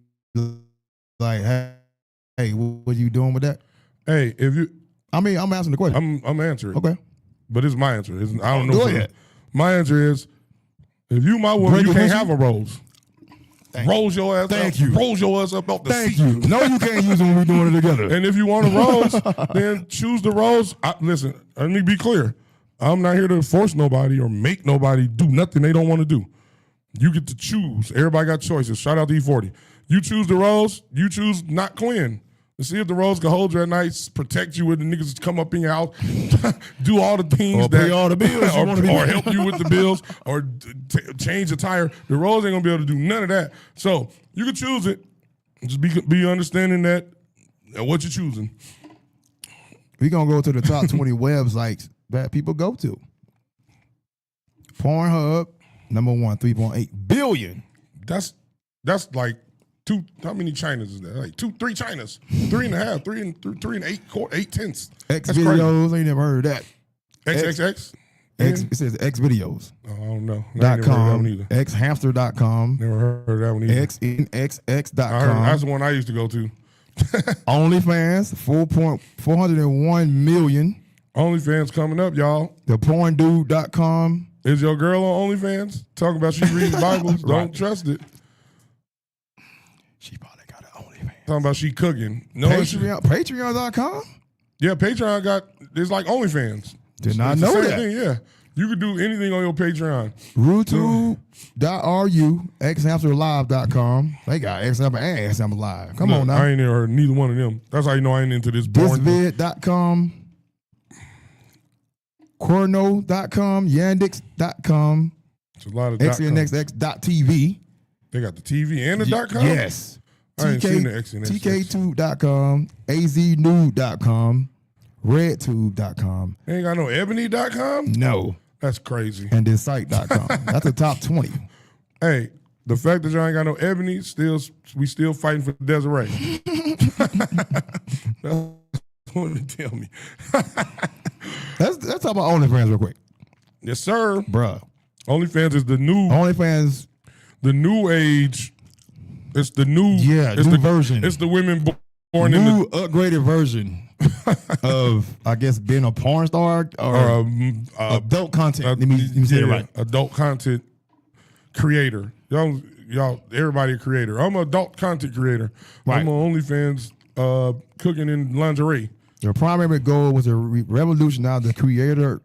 like, hey, what are you doing with that? Hey, if you, I'm asking the question. I'm answering. Okay, but it's my answer. I don't know. Go ahead. My answer is, if you my woman, you can't have a rose. Rolls your ass Thank up. you. Rolls your ass up off the Thank seat. you. No, you can't use them when we're doing it together. And if you want a rose, then choose the rose. Listen, let me be clear. I'm not here to force nobody or make nobody do nothing they don't want to do. You get to choose. Everybody got choices. Shout out to E40. You choose the rose. You choose not Quinn. to see if the roads can hold you at night, protect you when the niggas come up in your house, do all the things Or pay all the bills or help you with the bills, or change the tire. The roads ain't gonna be able to do none of that. So you can choose it. Just be understanding that what you're choosing. We gonna go to the top 20 websites that people go to. Pornhub, number 1, 3.8 billion. That's like two. How many Chinas is that? Like 3 Chinas, 3.5, 3 and 8/10. X videos, ain't never heard of that. XXX. It says X videos. Oh, I don't know. .com, xhamster.com, Never heard of that one either. xnxx.com. That's the one I used to go to. OnlyFans, 401 million. OnlyFans coming up, y'all. ThePornDude.com. Is your girl on OnlyFans? Talking about she reads Bibles. Right. Don't trust it. She probably got an OnlyFans. Talking about she cooking. No, Patreon.com? yeah, Patreon it's like OnlyFans. Did not It's the know same that. thing, yeah. You could do anything on your Patreon. RuTube.ru, xhamsterlive.com. They got xhamster and xhamster live. Come on now. I ain't never heard neither one of them. That's how you know I ain't into this porn. Thisvid.com. Corno.com, Yandex.com, It's a lot of xnxx.tv. They got the TV and the .com? Yes. I ain't seen the XNXX. TK2.com, aznude.com, redtube.com. They ain't got no ebony.com? No. That's crazy. And then site.com. That's the top 20. Hey, the fact that y'all ain't got no ebony, we still fighting for Desiree. That's what they tell me. Let's talk about OnlyFans real quick. Yes, sir. Bruh. OnlyFans is the new age. It's the new version. It's the women born in new upgraded version of, I guess, being a porn star or adult content. Let me say it right. Adult content creator. Y'all, everybody a creator. I'm an adult content creator. Right. I'm on OnlyFans cooking in lingerie. Their primary goal was to revolutionize the creator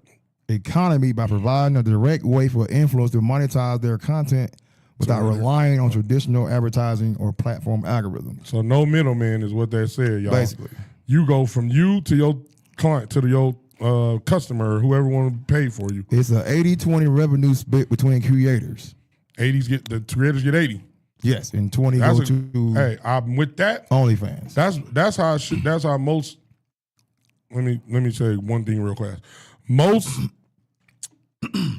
economy by providing a direct way for influencers to monetize their content without relying on traditional advertising or platform algorithms. So no middleman is what they said, y'all. Basically. You go from you to your client, to your customer, whoever want to pay for you. It's an 80-20 revenue split between creators. The creators get 80. Yes, and 20 go to Hey, I'm with that. OnlyFans. That's how it should, that's how most. Let me say one thing real fast. Most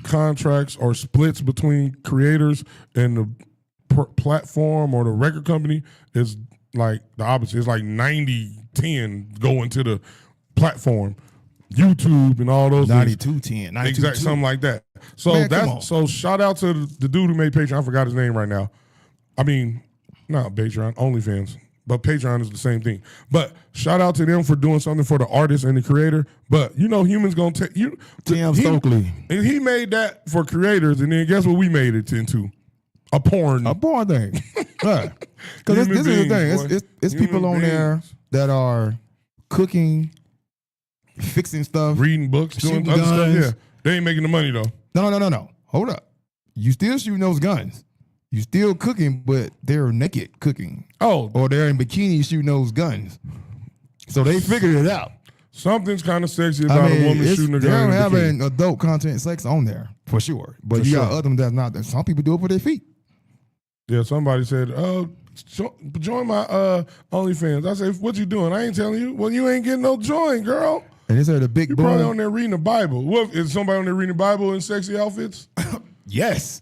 contracts or splits between creators and the platform or the record company is like the opposite. It's like 90-10 going to the platform, YouTube and all those 92-10, 92-2. Exactly, something like that. So so shout out to the dude who made Patreon. I forgot his name right now. I mean, not Patreon, OnlyFans. But Patreon is the same thing. But shout out to them for doing something for the artist and the creator. But you know, humans gonna take you. Tim Stokely. And he made that for creators, and then guess what we made it into? A porn thing. Because this is the thing. It's people on there that are cooking, fixing stuff, reading books, doing other stuff. Yeah, they ain't making the money though. No. Hold up. You still shooting those guns. You still cooking, but they're naked cooking. Oh. Or they're in bikinis shooting those guns. So they figured it out. Something's kind of sexy about a woman shooting a gun. They're having adult content sex on there, for sure. But you got other that's not there. Some people do it for their feet. Yeah, somebody said, join my OnlyFans. I said, what you doing? I ain't telling you. Well, you ain't getting no join, girl. And they said the big boom. You're probably on there reading the Bible. What, is somebody on there reading the Bible in sexy outfits? Yes.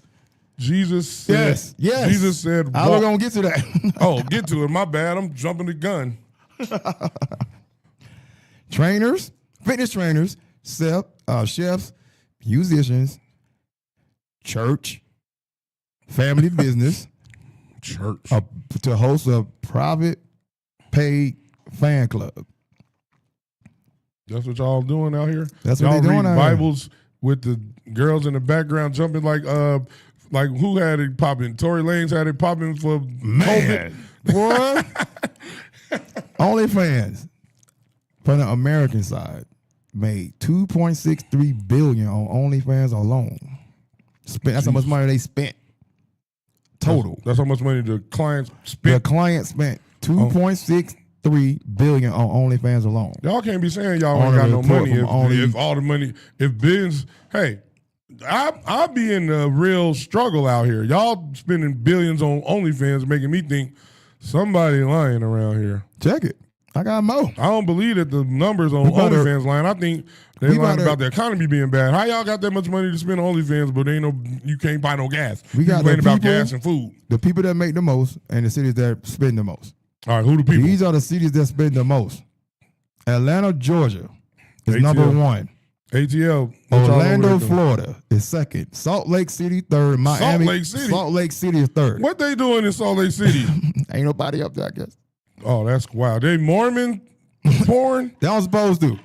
Jesus said, yes. Jesus said, I was going to get to that. Oh, get to it. My bad. I'm jumping the gun. Trainers, fitness trainers, chefs, musicians, church, family business, church, to host a private paid fan club. That's what y'all doing out here? That's y'all what they doing out Bibles here. With the girls in the background jumping like who had it popping? Tory Lanez had it popping for man. Boy. OnlyFans from the American side made $2.63 billion on OnlyFans alone. That's how much money they spent total. That's how much money the clients spent. The client spent $2.63 $2.3 billion on OnlyFans alone. Y'all can't be saying y'all ain't On a got no report money from if all the money, if billions. Hey, I be in a real struggle out here. Y'all spending billions on OnlyFans, making me think somebody lying around here. Check it. I got more. I don't believe that the numbers on OnlyFans lying. I think they lying about the economy being bad. How y'all got that much money to spend on OnlyFans, but you can't buy no gas? We got complaining about people, gas and food. The people that make the most and the cities that spend the most. All right, who the people? These are the cities that spend the most. Atlanta, Georgia is ATL. number 1. ATL. Orlando, Florida is second. Salt Lake City third. Miami. Salt Lake City is third. What they doing in Salt Lake City? Ain't nobody up there, I guess. Oh, that's wild. They Mormon porn? They don't supposed to.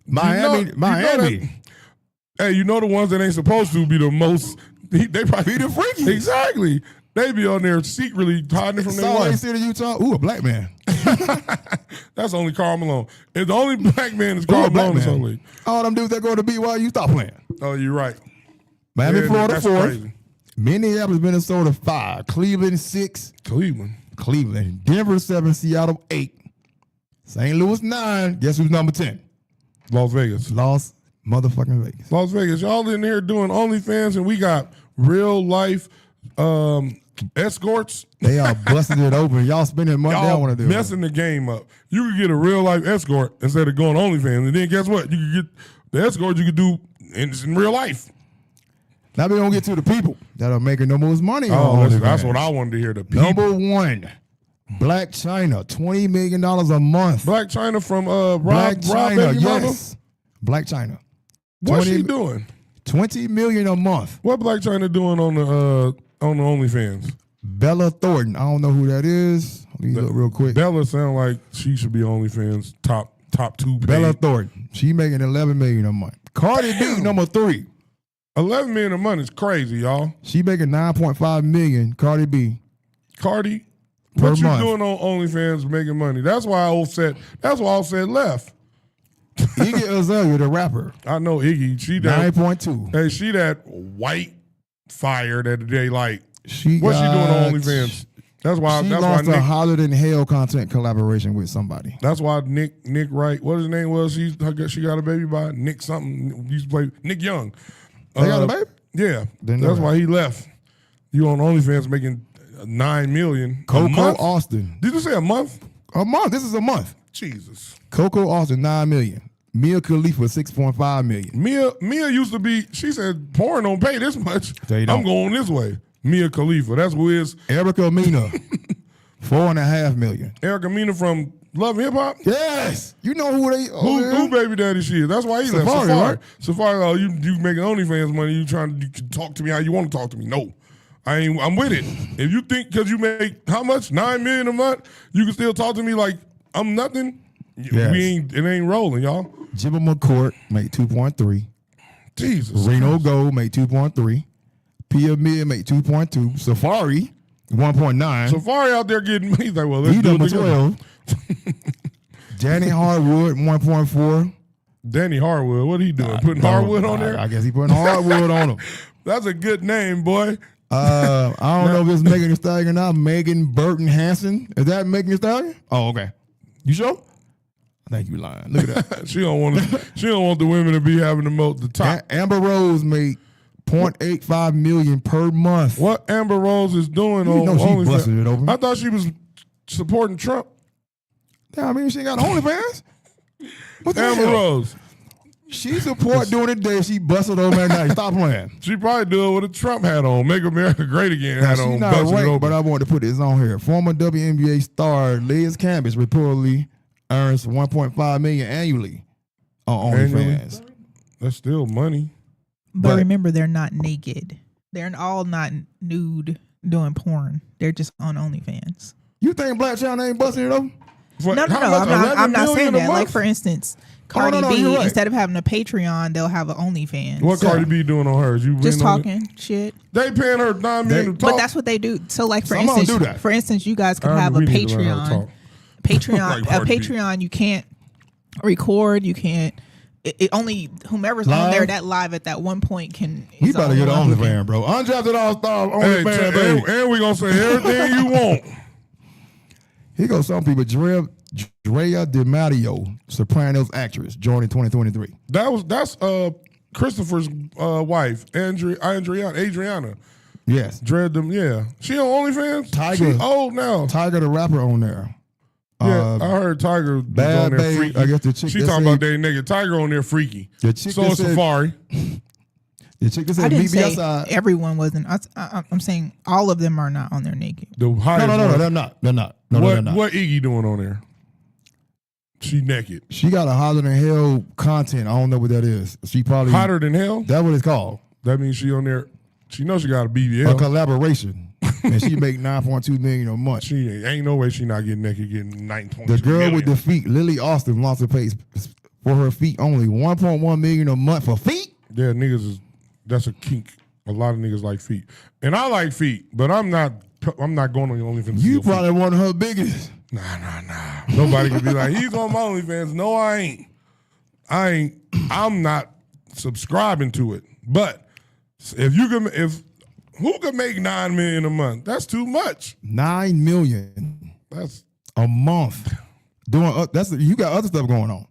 Miami. Hey, you know the ones that ain't supposed to be the most. They probably Be the freakiest. Exactly. They be on there secretly hiding from their Salt Lake wife. City, Utah. Ooh, a black man. That's only Karl Malone. If the only black man is Karl Malone, is only. All them dudes that go to BYU, stop playing. Oh, you're right. Miami, Yeah, Florida, that's 4th. crazy. Minneapolis, Minnesota, 5. Cleveland, 6. Cleveland. Denver, 7. Seattle, 8. St. Louis, 9. Guess who's number 10? Las Vegas. Las motherfucking Vegas. Las Vegas. Y'all in here doing OnlyFans, and we got real life escorts. They are busting it open. Y'all spending money. They don't want to do messing the game up. You could get a real life escort instead of going OnlyFans, and then guess what? You could get the escort you could do in real life. Now we don't get to the people that are making the most money. Oh, that's what I wanted to hear. The people. Number 1, Black China, $20 million a month. Black China from Black Rob China, Baby Mama? yes. Black China. What's she doing? $20 million a month. What Black China doing on the OnlyFans? Bella Thornton. I don't know who that is. Let me look real quick. Bella sound like she should be OnlyFans top 2 paid. Bella Thornton. She making $11 million a month. Cardi B, number 3. 11 million a month is crazy, y'all. She making $9.5 million. Cardi B. Cardi, Per what you month. doing on OnlyFans making money? That's why Offset left. Iggy Azalea, the rapper. I know Iggy. She that 9.2. Hey, she that white fire that they like. What's she doing got- on OnlyFans? That's why. She That's why launched a Nick. Hotter Than Hell content collaboration with somebody. That's why Nick Wright. What his name was? She got a baby by Nick something. He used to play Nick Young. They got a baby? Yeah, Didn't know that's that. why he left. You on OnlyFans making $9 million a Coco month? Austin. Did you say a month? A month. This is a month. Jesus. Coco Austin, $9 million. Mia Khalifa, $6.5 million. Mia used to be. She said porn don't pay this much. They don't. I'm going this way. Mia Khalifa. That's who is. Erica Mena, $4.5 million. Erica Mena from Love and Hip Hop. Yes, you know who they. Who baby daddy she is? That's why he left. Safari, Safari. right? Safari. Oh, you making OnlyFans money? You can talk to me how you want to talk to me? No, I ain't. I'm with it. If you think because you make how much $9 million a month, you can still talk to me like I'm nothing. Yes. It ain't rolling, y'all. Jimmy McCourt made 2.3. Jesus. Reno Gold made 2.3. Pia Mia made 2.2. Safari 1.9. Safari out there getting me. He's like, well, let's He do it number together. 12. Danny Hardwood 1.4. Danny Hardwood. What he doing? Putting hardwood on there? I guess he putting hardwood on him. That's a good name, boy. I don't know if it's Megan Thee Stallion or not. Megan Burton Hansen. Is that Megan Thee Stallion? Oh, okay. You sure? I think you lying. Look at that. She don't want the women to be having the top. Amber Rose made $0.85 million per month. What Amber Rose is doing You on know she OnlyFans? busted it open. I thought she was supporting Trump. Damn, I mean, she ain't got OnlyFans. What the Amber hell? Rose. She support doing it day. She busted over at night. Stop playing. She probably do it with a Trump hat on. Make America great again hat She's on. not busting it right, open. but I wanted to put this on here. Former WNBA star Liz Cambage reportedly earns $1.5 million annually on Annually? OnlyFans. That's still money. But remember, they're not naked. They're all not nude doing porn. They're just on OnlyFans. You think Black China ain't busting it open? For No. how much? I'm not 11 saying million a that. Like, month? for instance, Cardi no, B, you're right. instead of having a Patreon, they'll have an OnlyFans. What Cardi B doing on hers? You Just in on it? talking shit. They paying her $9 million to talk. But that's what they do. So, like, for Some of them instance, do that. for instance, you guys could I have a we need to learn how to Patreon. talk. Patreon, Like a Cardi B. Patreon, you can't record. You can't. It only whomever's on there that live at that one point can. He is better the get only on one who OnlyFans, bro. Undrafted All-Star Hey, OnlyFans, baby. and we gonna say everything you want. Here goes some people. Drea DiMatteo, Sopranos actress, joined in 2023. That's Christopher's wife, Adriana. Yes. Yeah. She on OnlyFans? Tiger. She old now. Tiger the rapper on there. Yeah, I heard Tiger was Bad on there Babe, freaky. I guess the chick She that talking said- about they nigga. Tiger on there freaky. The chick So that is said- Safari. The chick that I said didn't BBS. say everyone wasn't. I'm saying all of them are not on there naked. The highest No, one. they're not. They're not. No, what they're not. what Iggy doing on there? She naked. She got a hotter than hell content. I don't know what that is. She probably Hotter than hell? That's what it's called. That means she on there. She knows she got a A BBL. collaboration. And she make 9.2 million a month. She ain't no way she not getting naked, getting 9.2 The girl million. with the feet, Lily Austin, lost her pay for her feet only 1.1 million a month for feet. Yeah, niggas that's a kink. A lot of niggas like feet, and I like feet, but I'm not going on your OnlyFans. to see You your probably one of her biggest. Nah. Nobody can be like, he's on my OnlyFans. No, I ain't. I'm not subscribing to it. But if who could make $9 million a month? That's too much. 9 million That's a month. You got other stuff going on.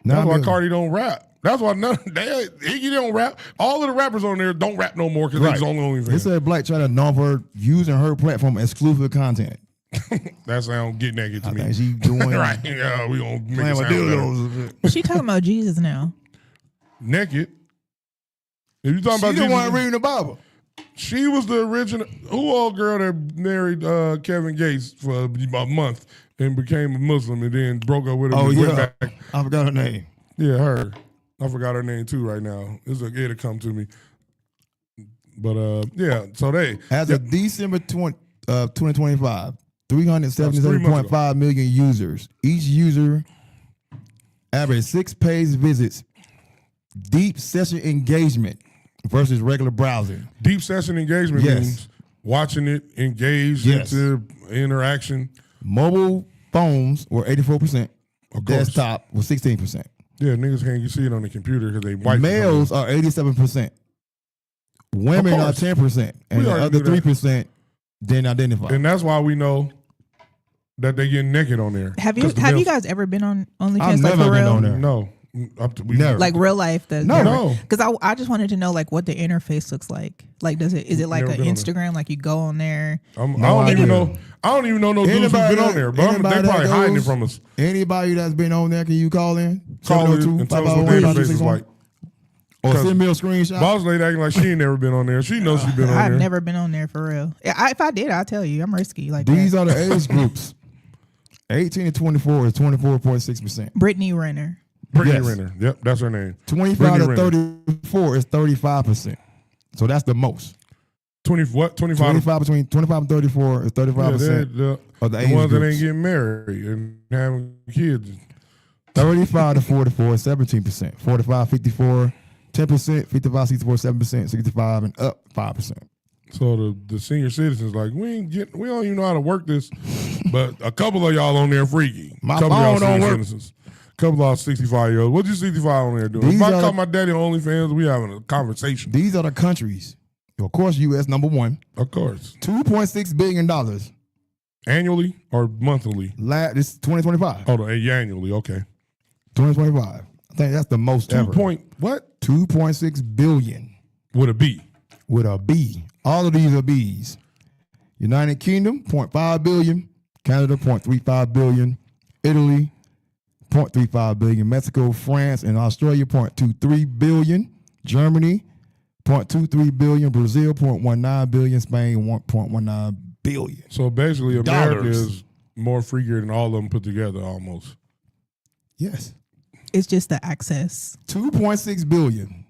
why million. Cardi don't rap. That's why Iggy don't rap. All of the rappers on there don't rap no more because Right. it's on They OnlyFans. said Black China known for her using her platform exclusive content. That sound get naked to I me. think she doing Right? Yeah, we gonna make playing it with sound better. dildos. She talking about Jesus now. Naked. If you talking She about the one Jesus, reading the Bible. she was the original. Who old girl that married Kevin Gates for a month and became a Muslim and then broke up with him? Oh and went yeah, back. I forgot her name. Yeah, her. I forgot her name too right now. It'll come to me. But yeah, so they As of December 2025, That's 3 months 377.5 million users. Each user averaged 6 page visits. Deep session engagement versus regular browsing. deep session engagement Yes. means watching it, engaged Yes. into interaction. Mobile phones were 84%. Of course. Desktop was 16%. Yeah, niggas can't see it on the computer because they white. Males are 87%. Women are course. 10%. And We the already other knew that. 3% didn't identify. And that's why we know that they get naked on there. Have 'Cause the you males- guys ever been on OnlyFans? I've like never for been real? on there. No. Never. Like real life? No. Because I just wanted to know like what the interface looks like. Like is it like Never an been on Instagram? Like you go on there. I No don't even idea. know. I don't even know no dudes who've been on there, but they anybody probably that hiding it goes- from us. Anybody that's been on there, can you call in? Call it 702 and tell us what their 551 face is like. Or send me a screenshot. Boss lady acting like she ain't never been on there. She knows she been on I've there. never been on there for real. If I did, I'll tell you. I'm risky. Like These that. are the age groups. 18 to 24 is 24.6%. Brittany Renner. Brittany Yes. Renner. Yep, that's her name. 25 to Brittany 34 is 35%. So that's the most. 25 between 25 and 34 is 35% the of the age ones that groups. ain't getting married and having kids. 35 to 44 is 17%. 45, 54, 10%. 55, 64, 7%. 65 and up 5%. So the senior citizens like we don't even know how to work this, but a couple of y'all on there freaky. My couple of y'all phone don't senior work. citizens. Couple of y'all 65-year-olds. What you 65 on there doing? These If I are call the- my daddy on OnlyFans, we having a conversation. These are the countries. Of course, U.S. number one. Of course. $2.6 billion. Annually or monthly? This is 2025. Hold on, annually. Okay. 2025. I think that's the most ever. 2.6 billion. With a B. With a B. All of these are B's. United Kingdom, 0.5 billion. Canada, 0.35 billion. Italy, 0.35 billion. Mexico, France, and Australia, 0.23 billion. Germany, 0.23 billion. Brazil, 0.19 billion. Spain, 1.19 billion. So basically, America Dollars. is more freakier than all of them put together almost. Yes. It's just the access. 2.6 billion.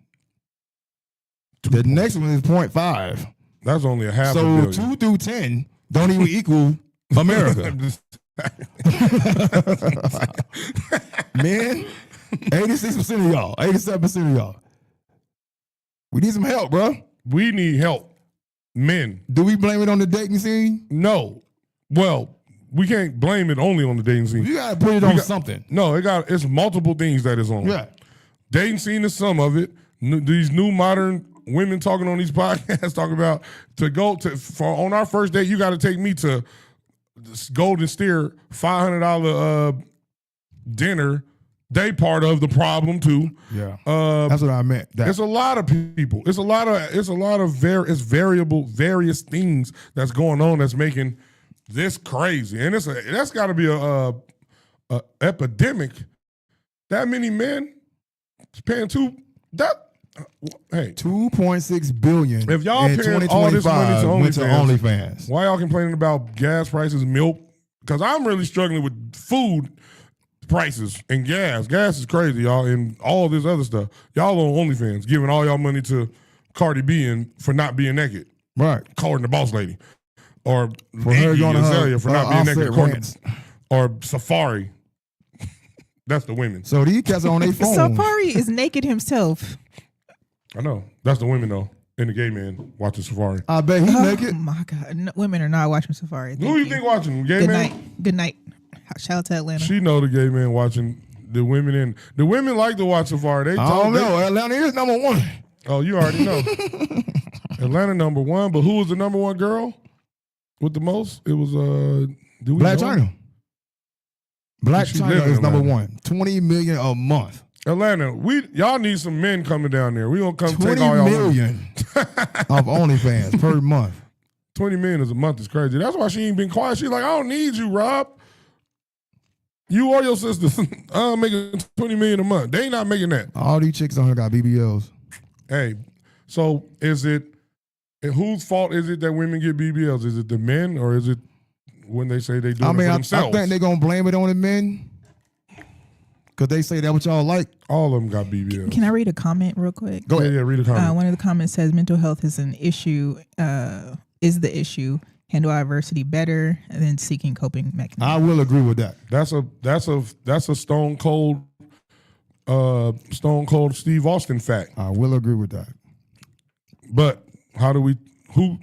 The next one is 0.5. That's only a half a So billion. 2 through 10 don't even equal America. Man, 86% of y'all, 87% of y'all. We need some help, bro. We need help. Men. Do we blame it on the dating scene? No. Well, we can't blame it only on the dating scene. You gotta put it on something. No, it's multiple things that is on. Yeah. Dating scene is some of it. These new modern women talking on these podcasts talking about on our first date, you got to take me to this Golden Steer $500 dinner. They part of the problem too. Yeah, that's what I meant. It's a lot of people. It's various things that's going on that's making this crazy, and that's got to be a epidemic. That many men paying $2.6 billion. If y'all in paying all this money to went to OnlyFans, OnlyFans, why y'all complaining about gas prices, milk? Because I'm really struggling with food prices and gas. Gas is crazy, y'all, and all this other stuff. Y'all on OnlyFans giving all y'all money to Cardi B and for not being naked, right? Calling the boss lady, or for her going to Azalea for not being naked, or Safari. That's the women. So these cats are on their phone. Safari is naked himself. I know. That's the women though, and the gay man watching Safari. I bet he's naked. Oh my God, no, women are not watching Safari. Who do you think watching? Gay Good man. night. Good night. Shout out to Atlanta. She know the gay man watching the women, and the women like to watch Safari. I don't know. Atlanta is number one. Oh, you already know. Atlanta number one, but who was the number one girl with the most? It was Black China. Black She China live in is number Atlanta. one. 20 million a month. Atlanta, y'all need some men coming down there. We gonna come 20 take all y'all million of OnlyFans per month. 20 million a month is crazy. That's why she ain't been quiet. She like, I don't need you, Rob. You or your sisters making 20 million a month. They ain't not making that. All these chicks on here got BBLs. Hey, so whose fault is it that women get BBLs? Is it the men or is it when they say they do it for themselves? I think they're going to blame it on the men because they say that's what y'all like. All of them got BBLs. Can I read a comment real quick? Go ahead. Yeah, read a comment. One of the comments says mental health is an issue, is the issue. Handle adversity better than seeking coping mechanisms. I will agree with that. That's a stone cold Steve Austin fact. I will agree with that. But how do we? Who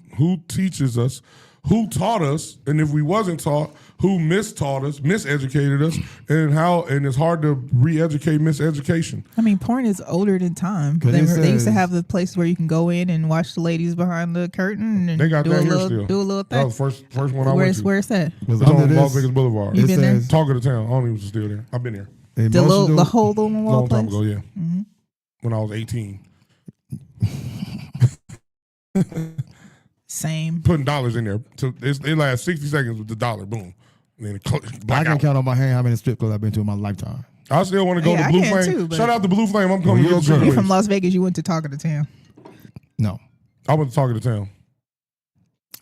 teaches us? Who taught us? And if we wasn't taught, who mistaught us, miseducated us, and it's hard to re-educate miseducation. I mean, porn is older than time. They used to have the place where you can go in and watch the ladies behind the curtain and they got do that a here little still. do a little thing. That was the first one I went to. Where's that? It's on Las Vegas Boulevard. You been there? Talk of the town. I don't even was still there. I've been there. The whole little wall long time place? ago, yeah. Mm-hmm. When I was 18. Same. Putting dollars in there. So it lasts 60 seconds with the dollar. Boom. And then I can count on my hand how many strip clubs I've been to in my lifetime. I still want to go to Blue Flame. Shout out to Blue Flame. I'm coming to get you from Las Vegas. You went to Talk of the Town. No. I went to Talk of the Town.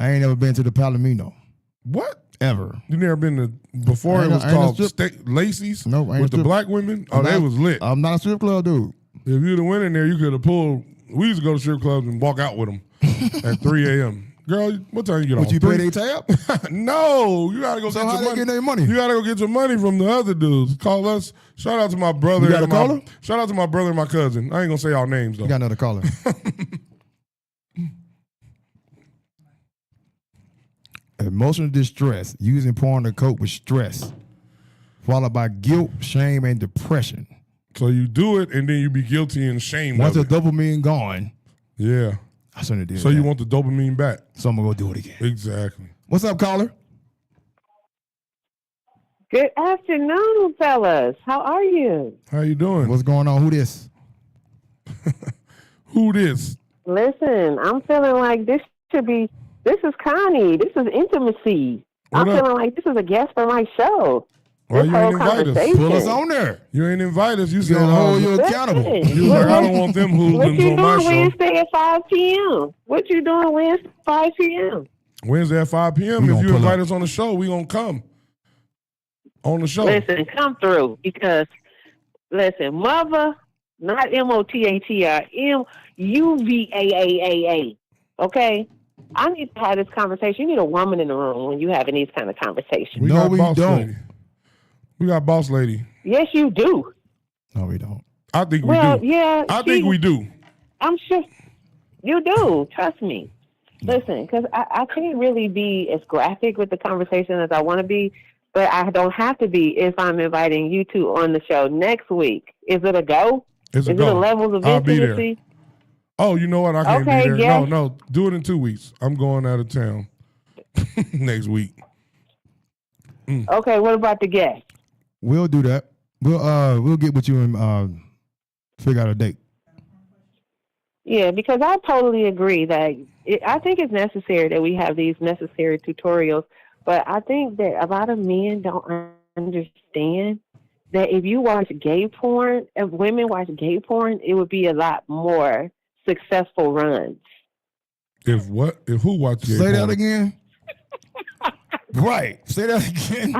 I ain't never been to the Palomino. What? Ever. You never been to, before it was called Lacey's? No, with the black women? Oh, they was lit. I'm not a strip club dude. If you'd have went in there, you could have pulled. We used to go to strip clubs and walk out with them at 3 a.m. Girl, what time you get off? What, you pay their tab? No, you gotta go so get how your they money. get their money? You gotta go get your money from the other dudes. Call us. Shout out to my brother. You got a caller? Shout out to my brother and my cousin. I ain't gonna say y'all names though. You got another caller. Emotional distress, using porn to cope with stress, followed by guilt, shame, and depression. So you do it, and then you be guilty and shamed. Once the dopamine gone, yeah, I shouldn't have did So that. you want the dopamine back? So I'm gonna go do it again. Exactly. What's up, caller? Good afternoon, fellas. How are you? How you doing? What's going on? Who this? Who this? Listen, I'm feeling like this is Connie. This is intimacy. I'm feeling like this is a guest for my show. Why this you whole ain't invite us? conversation. Pull us on there. You ain't invite us. You said hold you accountable. You like, I don't want them What hooligans you on my doing show. Wednesday at 5 p.m.? What you doing Wednesday at 5 p.m.? Wednesday at 5 p.m. We If gonna you pull invite up. us on the show, we gonna come on the show. Listen, come through because, mother, not MOTHER, MUVAAAA. Okay? I need to have this conversation. You need a woman in the room when you having these kind of conversations. We No, got we boss don't. lady. We got boss lady. Yes, you do. No, we don't. I think we Well, do. yeah. I think we do. I'm sure you do. Trust me. Listen, because I can't really be as graphic with the conversation as I want to be, but I don't have to be if I'm inviting you two on the show next week. Is it a go? It's a Is go. it a levels of I'll be there. intimacy? Oh, you know what? I can't Okay, be there. yes. No, do it in 2 weeks. I'm going out of town next week. Okay, what about the guest? We'll do that. We'll get with you and figure out a date. Yeah, because I totally agree that I think it's necessary that we have these necessary tutorials, but I think that a lot of men don't understand that if you watch gay porn, if women watch gay porn, it would be a lot more successful runs. If what? If who watches gay Say porn? that again. Right. Say that again.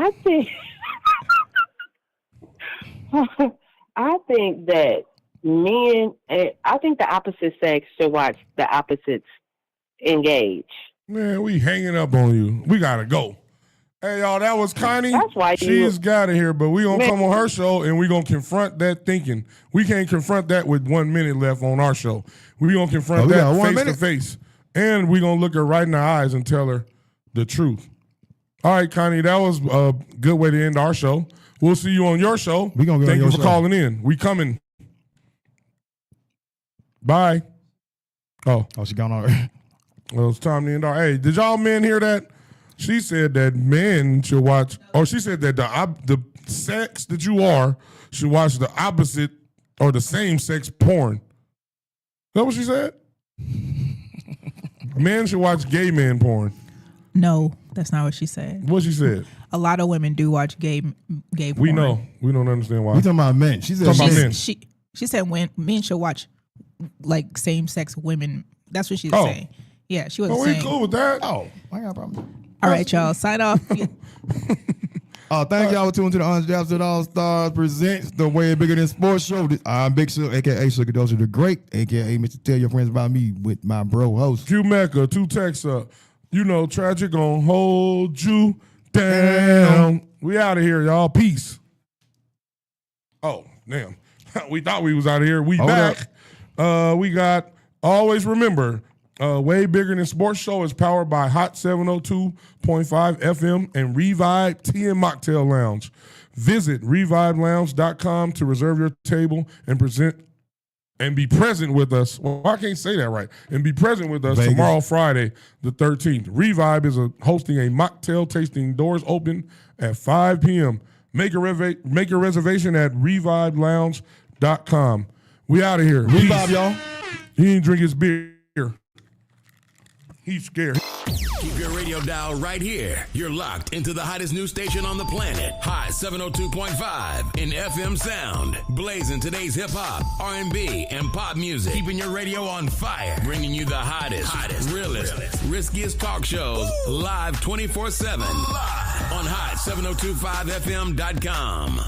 I think that men, I think the opposite sex should watch the opposites engage. Man, we hanging up on you. We gotta go. Hey, y'all, that was Connie. That's why she's got it here, but we gonna come on her show and we gonna confront that thinking. We can't confront that with 1 minute left on our show. We gonna confront that face to face, and we gonna look her right in the eyes and tell her the truth. All right, Connie, that was a good way to end our show. We'll see you on your show. We gonna go. Thank on you your for show. calling in. We coming. Bye. Oh, she gone already. Well, it's time to end our. Hey, did y'all men hear that? She said that men should watch, or she said that the sex that you are should watch the opposite or the same sex porn. Is that what she said? Men should watch gay man porn. No, that's not what she said. What she said? A lot of women do watch gay porn. We know. We don't understand why. We talking about men. She said talking about men. She said when men should watch like same sex women. That's what she was saying. Yeah, she wasn't saying. We cool with that. Oh, I got a problem. All right, y'all, sign off. Thank y'all for tuning to the Undrafted All-Stars presents the Way Bigger Than Sports Show. I'm Big Suge, a.k.a. Sugar Dozer the Great, a.k.a. Mr. Tell Your Friends About Me with my bro host. Q-Mecca, 2 texts up. You know, Tragic gonna hold you down. We out of here, y'all. Peace. Oh, damn. We thought we was out of here. We back. We got, always remember, Way Bigger Than Sports Show is powered by Hot 702.5 FM and Revive Tea and Mocktail Lounge. Visit revivelounge.com to reserve your table and be present with us. Well, I can't say that right. And be present with us tomorrow, Friday, the 13th. Revive is hosting a mocktail tasting. Doors open at 5 p.m. Make a reservation at revivelounge.com. We out of here. Revive, y'all. He didn't drink his beer. He's scared. Keep your radio dial right here. You're locked into the hottest news station on the planet. Hot 702.5 in FM sound. Blazing today's hip hop, R&B, and pop music. Keeping your radio on fire. Bringing you the hottest, realest, riskiest talk shows live 24/7 on hot702.5fm.com.